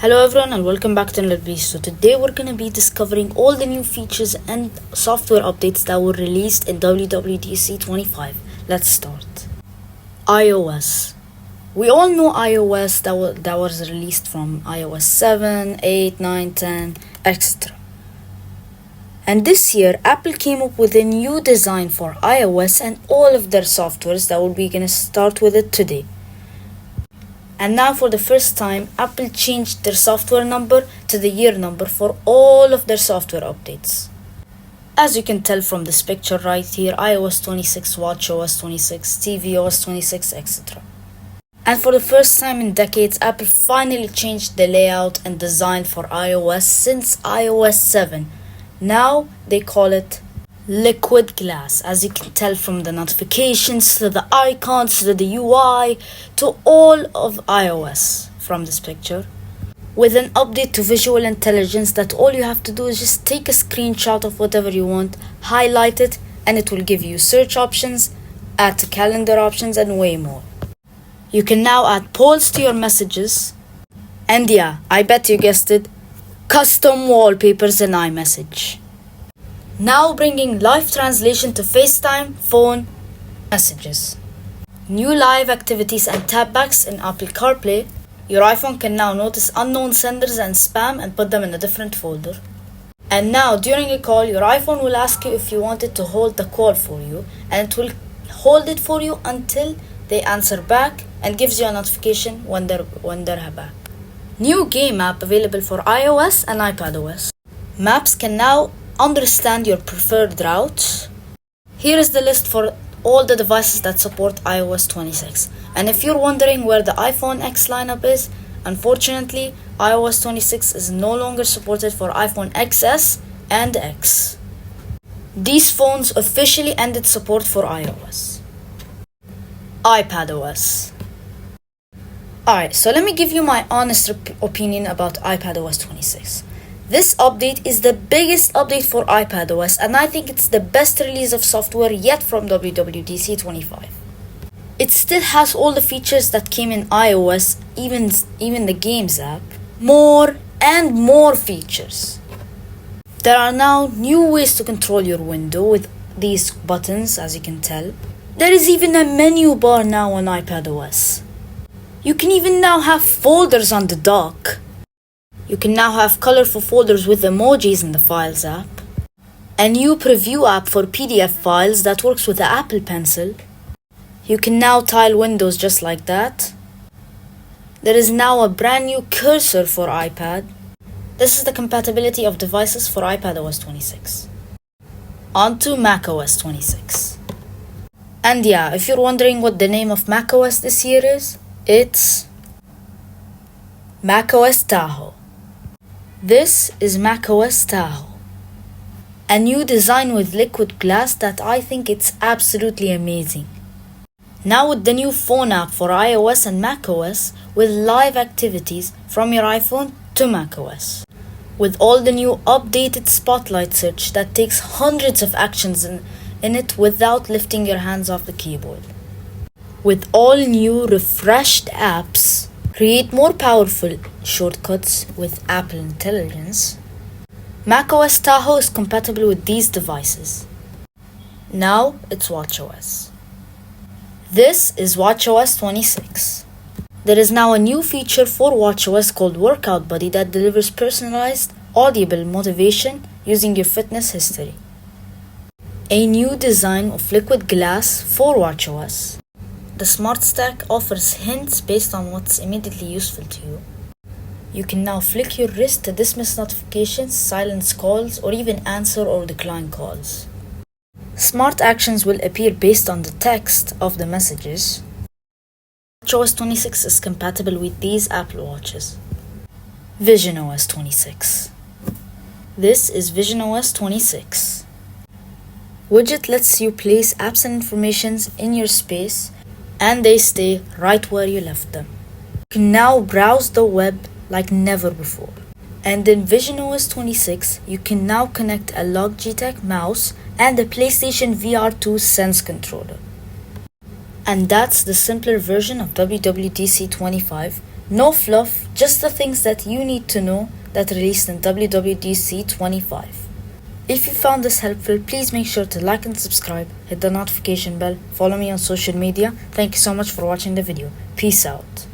Hello everyone and welcome back to another video. So today we're going to be discovering all the new features and software updates that were released in WWDC25. Let's start. iOS. We all know iOS that was released from iOS 7, 8, 9, 10, etc. And this year Apple came up with a new design for iOS and all of their softwares that we're going to start with it today. And now for the first time, Apple changed their software number to the year number for all of their software updates. As you can tell from this picture right here, iOS 26, watchOS 26, tvOS 26, etc. And for the first time in decades, Apple finally changed the layout and design for iOS since iOS 7. Now they call it liquid glass, as you can tell from the notifications to the icons to the UI to all of iOS from this picture, with an update to visual intelligence that all you have to do is just take a screenshot of whatever you want, highlight it, and it will give you search options, add to calendar options, and way more. You can now add polls to your messages, and yeah, I bet you guessed it, custom wallpapers in iMessage. Now bringing live translation to FaceTime, phone, messages. New live activities and tapbacks in Apple CarPlay. Your iPhone can now notice unknown senders and spam and put them in a different folder. And now during a call, your iPhone will ask you if you want it to hold the call for you, and it will hold it for you until they answer back and gives you a notification when they're back. New game app available for iOS and iPadOS. Maps can now understand your preferred routes. Here is the list for all the devices that support iOS 26. And if you're wondering where the iPhone X lineup is, unfortunately, iOS 26 is no longer supported for iPhone XS and X. These phones officially ended support for iOS. iPadOS. Alright, so let me give you my honest opinion about iPadOS 26. This update is the biggest update for iPadOS, and I think it's the best release of software yet from WWDC25. It still has all the features that came in iOS, even the Games app. More and more features. There are now new ways to control your window with these buttons, as you can tell. There is even a menu bar now on iPadOS. You can even now have folders on the dock. You can now have colorful folders with emojis in the Files app. A new preview app for PDF files that works with the Apple Pencil. You can now tile windows just like that. There is now a brand new cursor for iPad. This is the compatibility of devices for iPadOS 26. On to macOS 26. And yeah, if you're wondering what the name of macOS this year is, it's macOS Tahoe. This is macOS Tahoe, a new design with liquid glass that I think it's absolutely amazing. Now with the new phone app for iOS and macOS with live activities from your iPhone to macOS. With all the new updated Spotlight search that takes hundreds of actions in it without lifting your hands off the keyboard. With all new refreshed apps, create more powerful shortcuts with Apple Intelligence. macOS Tahoe is compatible with these devices. Now it's watchOS. This is watchOS 26. There is now a new feature for watchOS called Workout Buddy that delivers personalized, audible motivation using your fitness history. A new design of liquid glass for watchOS. The Smart Stack offers hints based on what's immediately useful to you. You can now flick your wrist to dismiss notifications, silence calls, or even answer or decline calls. Smart actions will appear based on the text of the messages. watchOS 26 is compatible with these Apple Watches. visionOS 26. This is visionOS 26. Widget lets you place apps and informations in your space, and they stay right where you left them. You can now browse the web like never before. And in visionOS 26, you can now connect a Logitech mouse and a PlayStation VR2 Sense controller. And that's the simpler version of WWDC25. No fluff, Just the things that you need to know that released in WWDC25. If you found this helpful, please make sure to like and subscribe, hit the notification bell, follow me on social media. Thank you so much for watching the video. Peace out.